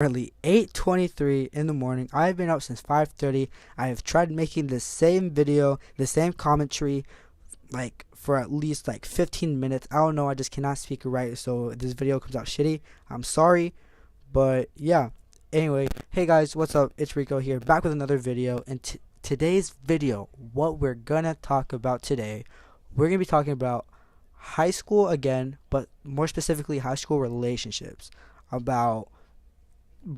Currently 8:23 in the morning. I've been up since 5:30. I have tried making the same video, the same commentary, like for at least like 15 minutes. I don't know. I just cannot speak right, so this video comes out shitty. I'm sorry, but yeah. Anyway, hey guys, what's up? It's Rico here, back with another video. And today's video, what we're gonna talk about today, we're gonna be talking about high school again, but more specifically, high school relationships. About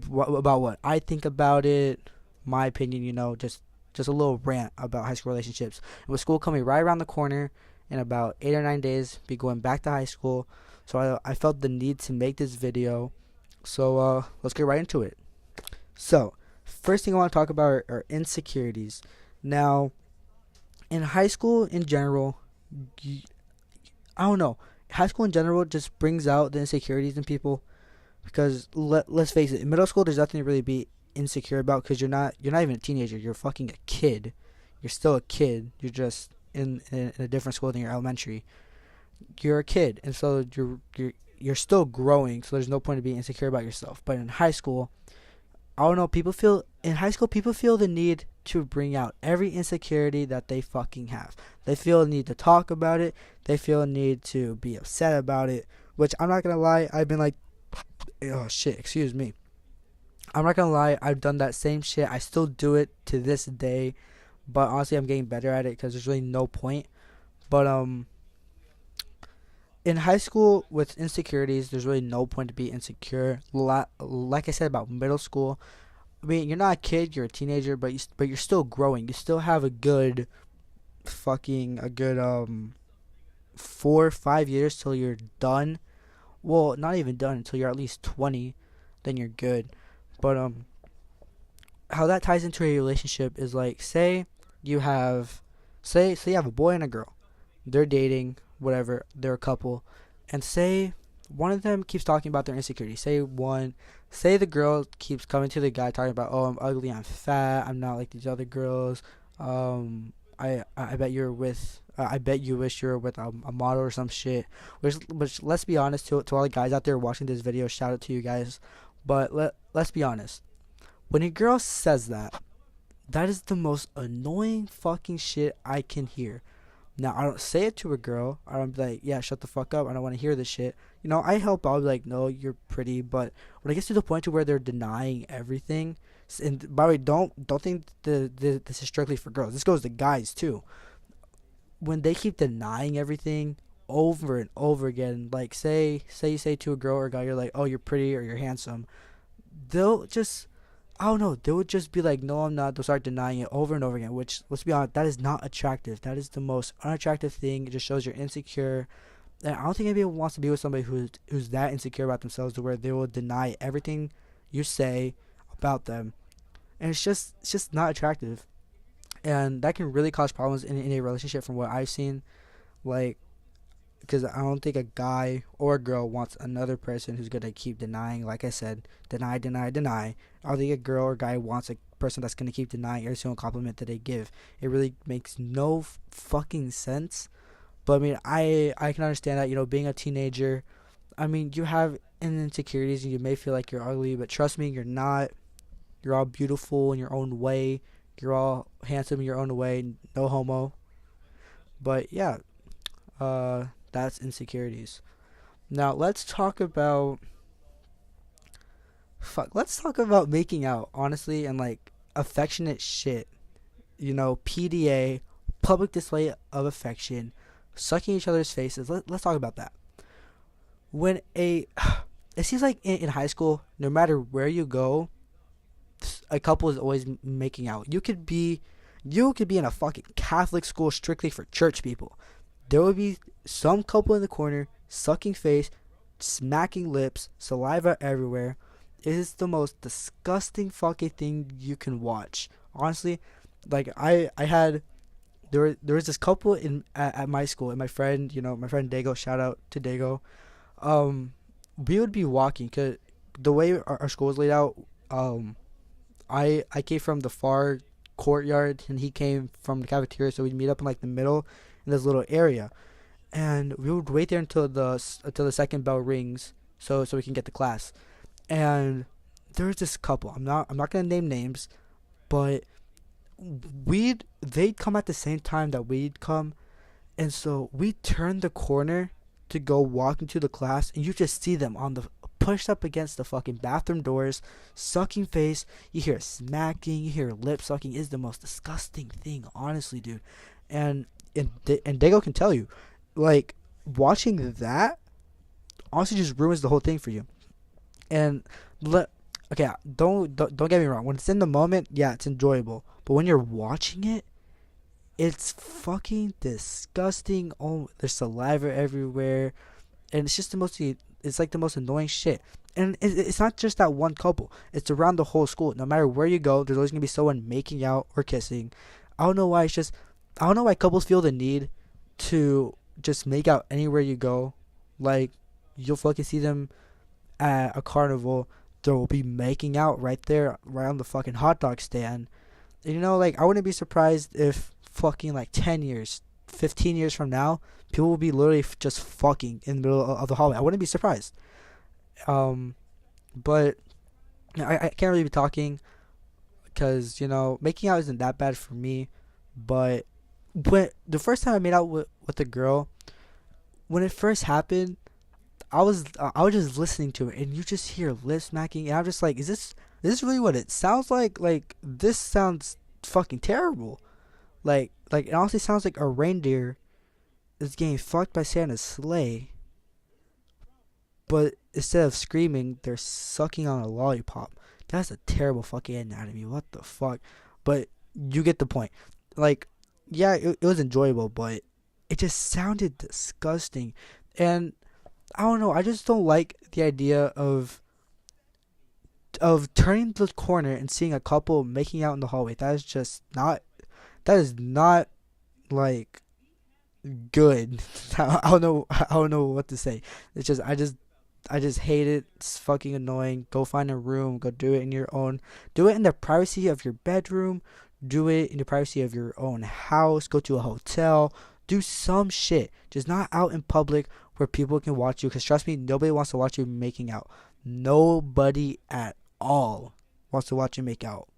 what I think about it, my opinion, just a little rant about high school relationships. And with school coming right around the corner in about 8 or 9 days, be going back to high school, so I felt the need to make this video. So let's get right into it. So first thing I want to talk about are insecurities. Now, in high school in general, I don't know. High school in general just brings out the insecurities in people because let's face it, in middle school there's nothing to really be insecure about because you're not even a teenager. You're fucking a kid. You're still a kid. You're just in a different school than your elementary. You're a kid, and so you're still growing. So there's no point to being insecure about yourself. But in high school, I don't know. People feel the need to bring out every insecurity that they fucking have. They feel the need to talk about it. They feel the need to be upset about it. Which I'm not gonna lie, I've been like, oh shit, excuse me. I'm not gonna lie, I've done that same shit. I still do it to this day, but honestly, I'm getting better at it because there's really no point. But in high school with insecurities, there's really no point to be insecure. Like I said about middle school, I mean, you're not a kid, you're a teenager, but you're still growing. You still have a good 4 or 5 years till you're done. Well, not even done until you're at least 20, then you're good. But how that ties into a relationship is like, say you have a boy and a girl. They're dating, whatever, they're a couple, and say one of them keeps talking about their insecurities. Say the girl keeps coming to the guy talking about, oh, I'm ugly, I'm fat, I'm not like these other girls. I bet you're with. I bet you wish you were with a model or some shit. Which let's be honest, to all the guys out there watching this video, shout out to you guys. But let's be honest. When a girl says that, that is the most annoying fucking shit I can hear. Now, I don't say it to a girl. I don't be like, yeah, shut the fuck up. I don't want to hear this shit. I help out. I'll be like, no, you're pretty. But when it gets to the point to where they're denying everything, and by the way, don't think this is strictly for girls. This goes to guys too. When they keep denying everything over and over again, like say you say to a girl or a guy, you're like, oh, you're pretty or you're handsome. They'll just, I don't know, they would just be like, no, I'm not. They'll start denying it over and over again, which, let's be honest, that is not attractive. That is the most unattractive thing. It just shows you're insecure. And I don't think anybody wants to be with somebody who's that insecure about themselves to where they will deny everything you say about them. And it's just not attractive. And that can really cause problems in a relationship from what I've seen. Like, because I don't think a guy or a girl wants another person who's going to keep denying, like I said, deny, deny, deny. I don't think a girl or guy wants a person that's going to keep denying every single compliment that they give. It really makes no fucking sense. But I mean, I can understand that, being a teenager, I mean, you have insecurities and you may feel like you're ugly, but trust me, you're not. You're all beautiful in your own way. You're all handsome in your own way. No homo. But yeah, that's insecurities. Now let's talk about making out, honestly, and like affectionate shit. PDA, public display of affection, sucking each other's faces. Let's talk about that. When a it seems like in high school, no matter where you go, a couple is always making out. You could be in a fucking Catholic school strictly for church people. There would be some couple in the corner sucking face, smacking lips, saliva everywhere. It is the most disgusting fucking thing you can watch. Honestly, like I had there was this couple at my school, and my friend Dago, shout out to Dago. Um we would be walking cuz the way our school is laid out, I came from the far courtyard and he came from the cafeteria, so we'd meet up in like the middle in this little area, and we would wait there until the second bell rings, so we can get to class. And there's this couple. I'm not gonna name names, but they'd come at the same time that we'd come, and so we turned the corner to go walk into the class, and you just see them on the pushed up against the fucking bathroom doors, sucking face. You hear smacking, you hear lip sucking. Is the most disgusting thing, honestly, dude. And and Dago can tell you, like watching that honestly just ruins the whole thing for you. And let okay, don't get me wrong. When it's in the moment, yeah, it's enjoyable. But when you're watching it, it's fucking disgusting. Oh, there's saliva everywhere, and it's just the most. It's like the most annoying shit. And it's not just that one couple. It's around the whole school. No matter where you go, there's always gonna be someone making out or kissing. I don't know why. It's just I don't know why couples feel the need to just make out anywhere you go. Like you'll fucking see them at a carnival. They will be making out right there, right on the fucking hot dog stand. And like I wouldn't be surprised if fucking like 10 years, 15 years from now, people will be literally just fucking in the middle of the hallway. I wouldn't be surprised. Um, but I can't really be talking because making out isn't that bad for me. But when the first time I made out with a girl, when it first happened, I was just listening to it, and you just hear lip smacking, and I'm just like, is this really what it sounds like? Like this sounds fucking terrible. Like it honestly sounds like a reindeer is getting fucked by Santa's sleigh, but instead of screaming, they're sucking on a lollipop. That's a terrible fucking anatomy. What the fuck? But you get the point. Like, yeah, it was enjoyable, but it just sounded disgusting. And I don't know. I just don't like the idea of turning the corner and seeing a couple making out in the hallway. That is just not. That is not like good. I don't know. I don't know what to say. It's just I just hate it. It's fucking annoying. Go find a room. Go do it in your own. Do it in the privacy of your bedroom. Do it in the privacy of your own house. Go to a hotel. Do some shit. Just not out in public where people can watch you. Because trust me, nobody wants to watch you making out. Nobody at all wants to watch you make out.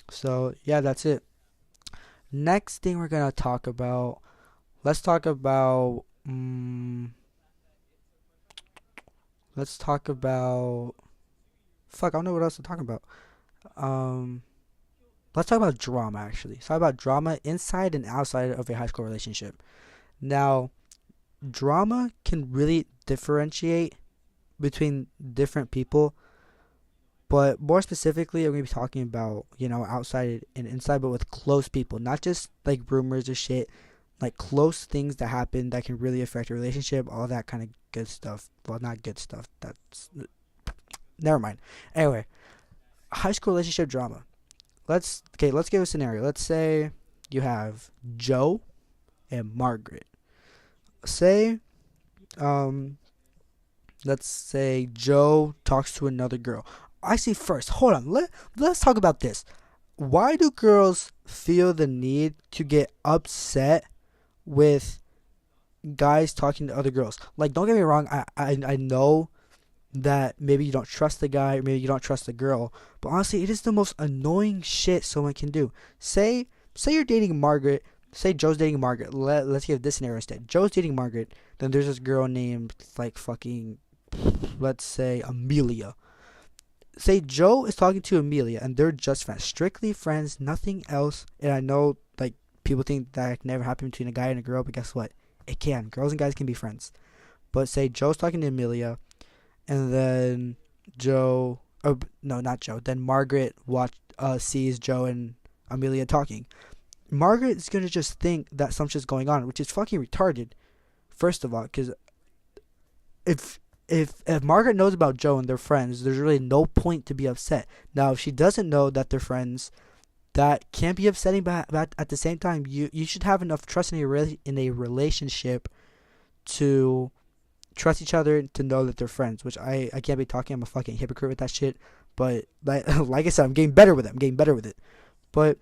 So yeah, that's it. Next thing we're gonna talk about. Let's talk about. Let's talk about. Fuck, I don't know what else to talk about. Um, let's talk about drama. Actually, let's talk about drama inside and outside of a high school relationship. Now, drama can really differentiate between different people, but more specifically, I'm gonna be talking about outside and inside, but with close people, not just like rumors or shit, like close things that happen that can really affect a relationship, all that kind of good stuff. Well, not good stuff. That's never mind. Anyway, high school relationship drama. Let's give a scenario. Let's say you have Joe and Margaret. Say um let's say Joe talks to another girl. I see first. Hold on. Let's talk about this. Why do girls feel the need to get upset with guys talking to other girls? Like, don't get me wrong. I know that maybe you don't trust the guy, or maybe you don't trust the girl, but honestly, it is the most annoying shit someone can do. Say you're dating Margaret. Say Joe's dating Margaret. Let's give this scenario instead. Joe's dating Margaret. Then there's this girl named like fucking, let's say Amelia. Say Joe is talking to Amelia, and they're just friends, strictly friends, nothing else. And I know like people think that can never happen between a guy and a girl, but guess what? It can. Girls and guys can be friends. But say Joe's talking to Amelia, and then Joe, oh no, not Joe. Then Margaret sees Joe and Amelia talking. Margaret is gonna just think that something's going on, which is fucking retarded. First of all, because if Margaret knows about Joe and they're friends, there's really no point to be upset. Now, if she doesn't know that they're friends, that can be upsetting, but at the same time, you should have enough trust in a relationship to trust each other to know that they're friends, which I can't be talking. I'm a fucking hypocrite with that shit. But like I said, I'm getting better with it. I'm getting better with it. But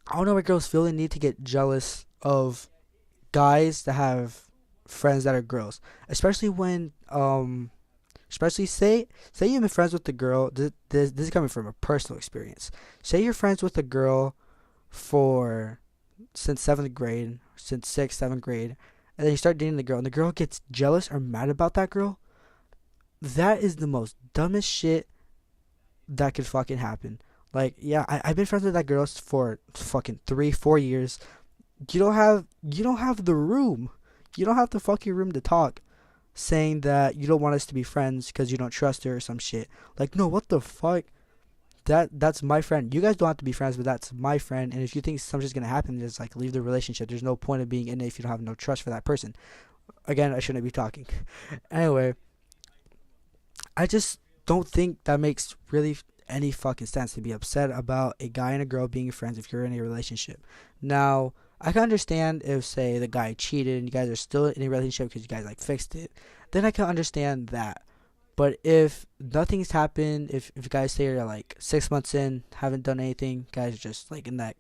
I don't know why girls feel the need to get jealous of guys that have friends that are girls, especially when Especially say you've been friends with the girl. This is coming from a personal experience. Say you're friends with a girl for since seventh grade, since sixth, seventh grade, and then you start dating the girl, and the girl gets jealous or mad about that girl. That is the most dumbest shit that could fucking happen. Like, yeah, I've been friends with that girl for fucking 3, 4 years. You don't have the room. You don't have the fucking room to talk, saying that you don't want us to be friends because you don't trust her or some shit. Like, no, what the fuck? That's my friend. You guys don't have to be friends, but that's my friend. And if you think something's gonna happen, just like leave the relationship. There's no point of being in it if you don't have no trust for that person. Again, I shouldn't be talking. Anyway, I just don't think that makes really any fucking sense to be upset about a guy and a girl being friends if you're in a relationship. Now, I can understand if, say, the guy cheated and you guys are still in a relationship because you guys like fixed it. Then I can understand that. But if nothing's happened, if you guys say you're like 6 months in, haven't done anything, guys are just like in that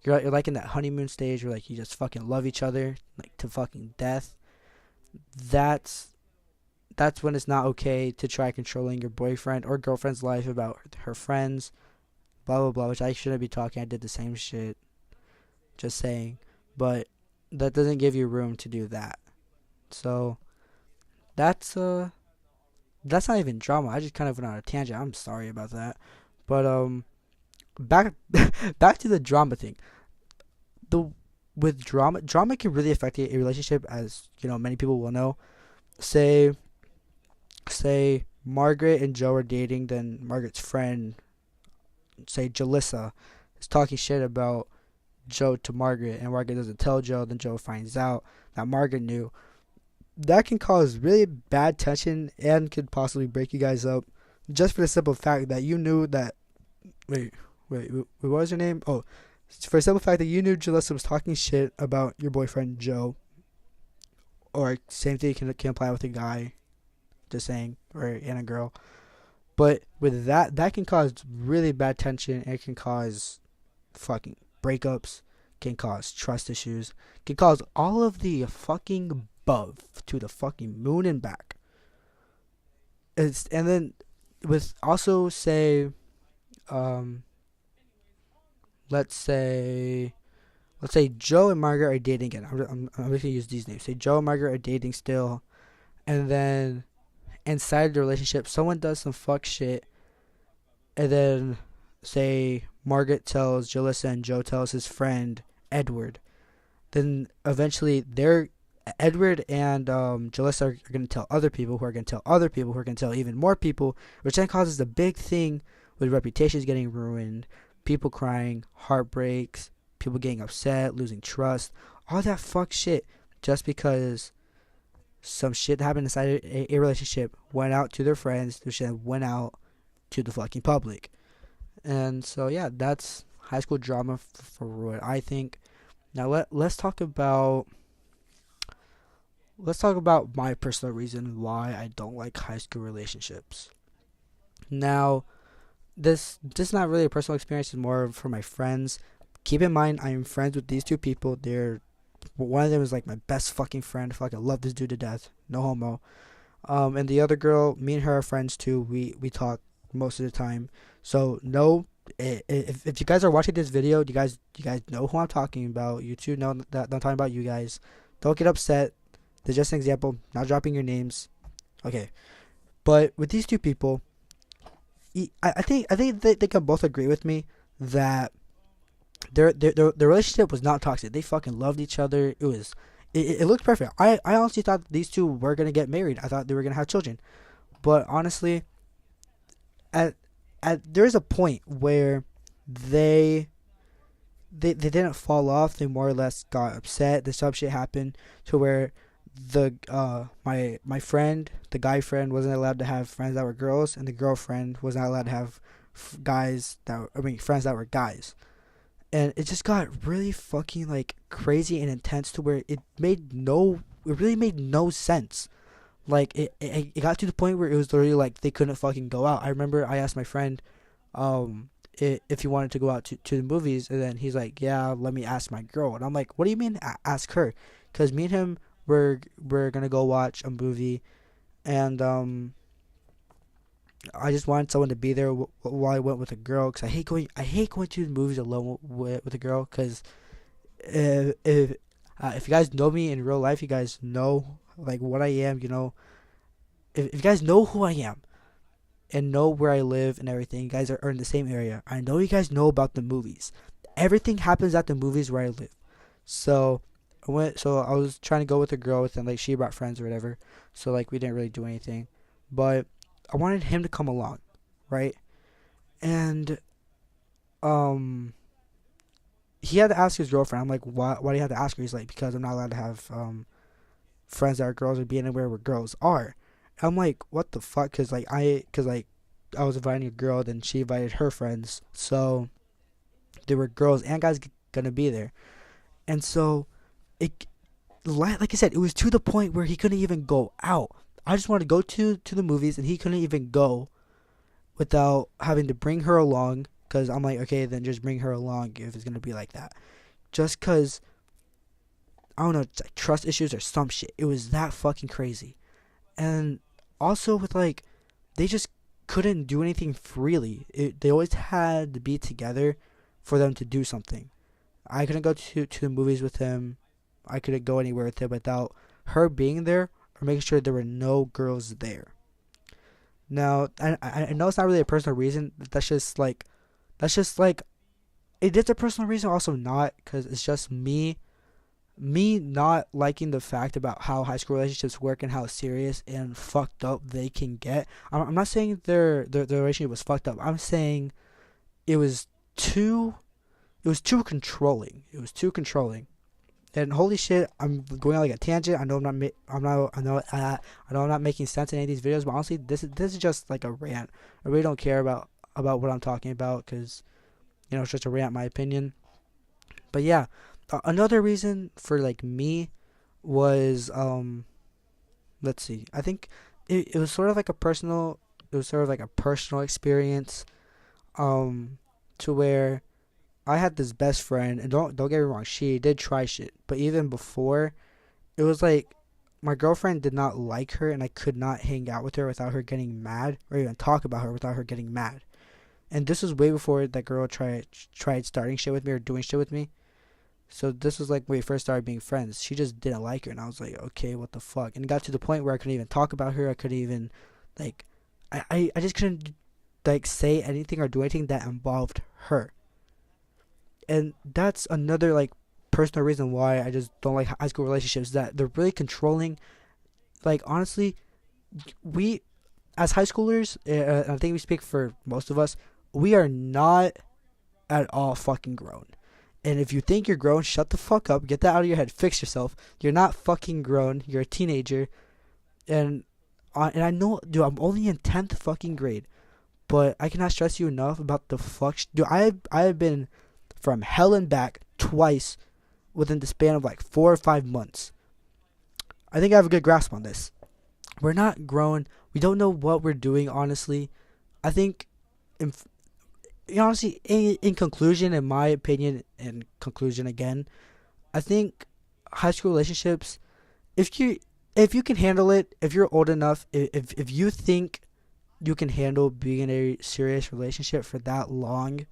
you're like in that honeymoon stage where like you just fucking love each other like to fucking death. That's that's when it's not okay to try controlling your boyfriend or girlfriend's life about her friends, blah blah blah. Which I shouldn't be talking. I did the same shit. Just saying, but that doesn't give you room to do that. So that's that's not even drama. I just kind of went on a tangent. I'm sorry about that. But back back to the drama thing. The With drama can really affect a relationship, as you know many people will know. Say say Margaret and Joe are dating, then Margaret's friend, say Jalissa, is talking shit about Joe to Margaret, and Margaret doesn't tell Joe. Then Joe finds out that Margaret knew. That can cause really bad tension and could possibly break you guys up, just for the simple fact that you knew that. What was her name? Oh, for the simple fact that you knew Jalissa was talking shit about your boyfriend Joe, or same thing can apply with a guy, just saying, or and a girl. But with that can cause really bad tension. It can cause fucking breakups, can cause trust issues, can cause all of the fucking above to the fucking moon and back. And then with also say, um, let's say Joe and Margaret are dating again. I'm just gonna use these names. Say Joe and Margaret are dating still, and then inside the relationship, someone does some fuck shit, and then say Margaret tells Jalissa and Joe tells his friend Edward. Then eventually they're Edward and Jalissa are going to tell other people who are going to tell other people who are going to tell even more people, which then causes a big thing with reputations getting ruined, people crying, heartbreaks, people getting upset, losing trust, all that fuck shit, just because some shit that happened inside a relationship went out to their friends, which then went out to the fucking public. And so yeah, that's high school drama for what I think. Now let's talk about my personal reason why I don't like high school relationships. Now, this is not really a personal experience, it's more for my friends. Keep in mind I'm friends with these two people. They're One of them is like my best fucking friend. I fucking love this dude to death. No homo. And the other girl, me and her are friends too. We talk most of the time. So no, if you guys are watching this video, you guys know who I'm talking about. You two know that I'm talking about you guys. Don't get upset. They're just an example. Not dropping your names. Okay. But with these two people, I think they can both agree with me that their relationship was not toxic. They fucking loved each other. It looked perfect. I honestly thought these two were gonna get married. I thought they were gonna have children. But honestly, at there is a point where they they didn't fall off. They more or less got upset. The sub shit happened to where the my friend, the guy friend, wasn't allowed to have friends that were girls, and the girlfriend was not allowed to have friends that were guys. And it just got really fucking like crazy and intense to where it really made no sense. Like it got to the point where it was literally like they couldn't fucking go out. I remember I asked my friend if he wanted to go out to the movies, and then he's like, yeah, let me ask my girl. And I'm like, what do you mean ask her? Because me and him we're gonna go watch a movie, and I just wanted someone to be there while I went with a girl, because I hate going to the movies alone with a girl, because if you guys know me in real life, you guys know like what I am. If you guys know who I am and know where I live and everything, you guys are in the same area. I know you guys know about the movies. Everything happens at the movies where I live. So I was trying to go with a girl with, and like she brought friends or whatever. So like we didn't really do anything, but I wanted him to come along, right? And um he had to ask his girlfriend. I'm like, why do you have to ask her? He's like, because I'm not allowed to have friends that are girls or be anywhere where girls are. I'm like, what the fuck? Cause like I was inviting a girl, then she invited her friends, so there were girls and guys gonna be there, and so it, like I said, it was to the point where he couldn't even go out. I just wanted to go to the movies, and he couldn't even go without having to bring her along. Cause I'm like, okay, then just bring her along if it's gonna be like that. Just cause I don't know, it's like trust issues or some shit. It was that fucking crazy. And also with like, they just couldn't do anything freely. They always had to be together for them to do something. I couldn't go to the movies with him. I couldn't go anywhere with him without her being there or making sure there were no girls there. Now, I know it's not really a personal reason. That's just like, it is a personal reason, also not, because it's just me not liking the fact about how high school relationships work and how serious and fucked up they can get. I'm not saying their relationship was fucked up. I'm saying it was too it was too controlling. It was too controlling. And holy shit, I'm going on like a tangent. I know I know I'm not making sense in any of these videos, but honestly, this is just like a rant. I really don't care about what I'm talking about, because it's just a rant, my opinion. But yeah, another reason for like me was let's see. I think it was sort of like a personal experience, to where I had this best friend, and don't get me wrong, she did try shit. But even before, it was like my girlfriend did not like her, and I could not hang out with her without her getting mad, or even talk about her without her getting mad. And this was way before that girl tried starting shit with me or doing shit with me. So this was like when we first started being friends. She just didn't like her, and I was like, okay, what the fuck? And it got to the point where I couldn't even talk about her. I couldn't even, like, I just couldn't like say anything or do anything that involved her. And that's another like personal reason why I just don't like high school relationships. That they're really controlling. Like honestly, we as high schoolers, I think we speak for most of us, we are not at all fucking grown. And if you think you're grown, shut the fuck up. Get that out of your head. Fix yourself. You're not fucking grown. You're a teenager. And I know, dude, I'm only in 10th fucking grade. But I cannot stress you enough about the fuck. Dude, I have been from hell and back twice within the span of like 4 or 5 months. I think I have a good grasp on this. We're not grown. We don't know what we're doing, honestly. I think, in, honestly, in conclusion, in my opinion, in conclusion again, I think high school relationships, if you can handle it, if you're old enough, if you think you can handle being in a serious relationship for that long,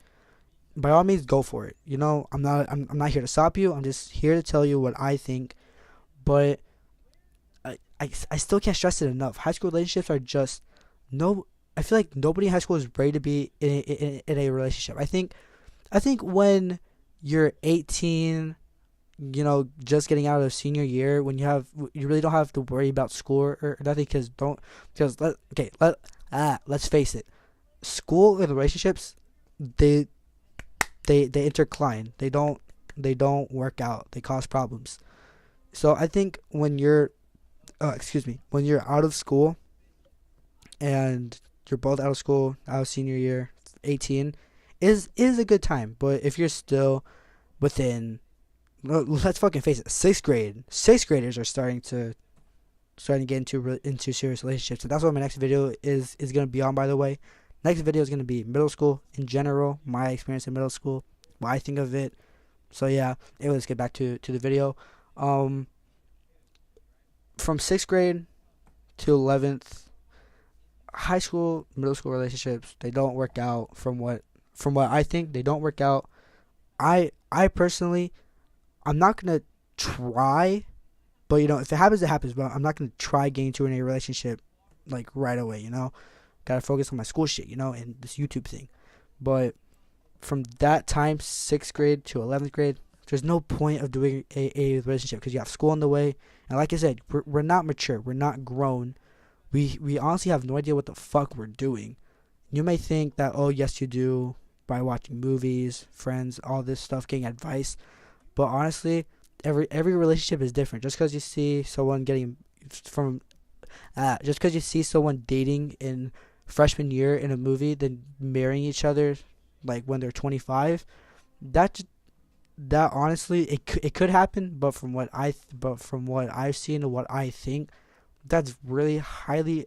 by all means go for it. I'm not here to stop you. I'm just here to tell you what I think. But I still can't stress it enough. High school relationships are just no. I feel like nobody in high school is ready to be in a relationship. I think when you're 18, just getting out of senior year, when you really don't have to worry about school or nothing, let's face it, school and relationships, they they intercline. They don't work out. They cause problems. So I think when you're when you're out of school, and you're both out of school, out of senior year, 18, is a good time. But if you're still within, let's fucking face it, sixth graders are starting to get into serious relationships. So that's what my next video is gonna be on. By the way, next video is gonna be middle school in general, my experience in middle school, what I think of it. So yeah, let's get back to the video. From sixth grade to 11th, high school, middle school relationships, they don't work out from what I think. They don't work out. I personally, I'm not gonna try, but if it happens, it happens. But I'm not gonna try getting into a relationship like right away. Gotta focus on my school shit. And this YouTube thing. But from that time, 6th grade to 11th grade, there's no point of doing a relationship because you have school on the way. And like I said, we're not mature. We're not grown. We honestly have no idea what the fuck we're doing. You may think that, oh, yes, you do, by watching movies, friends, all this stuff, getting advice. But honestly, every relationship is different. Just because you see someone getting from, just because you see someone dating in freshman year in a movie, then marrying each other, like when they're 25, that that honestly it could happen. But from what I've seen and what I think, that's really highly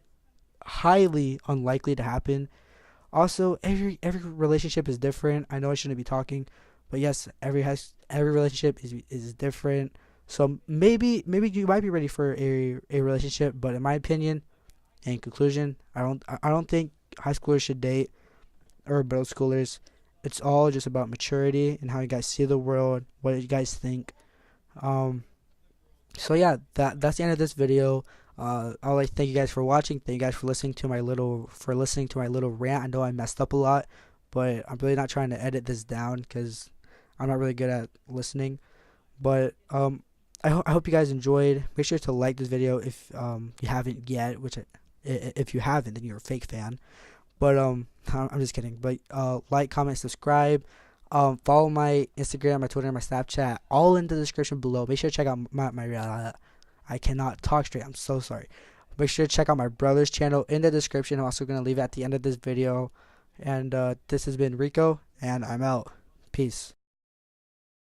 unlikely to happen. Also, every relationship is different. I know I shouldn't be talking, but yes, every relationship is different. So maybe you might be ready for a relationship, but in my opinion, in conclusion, I don't think high schoolers should date or middle schoolers. It's all just about maturity and how you guys see the world, what you guys think. Um, so yeah, that's the end of this video. I'd like to thank you guys for watching. Thank you guys for listening to my little rant. I know I messed up a lot, but I'm really not trying to edit this down because I'm not really good at listening. But I hope you guys enjoyed. Make sure to like this video if you haven't yet. If you haven't, then you're a fake fan. But I'm just kidding. But like, comment, subscribe. Follow my Instagram, my Twitter, and my Snapchat, all in the description below. Make sure to check out my I cannot talk straight. I'm so sorry. Make sure to check out my brother's channel in the description. I'm also gonna leave it at the end of this video. And this has been Rico, and I'm out. Peace.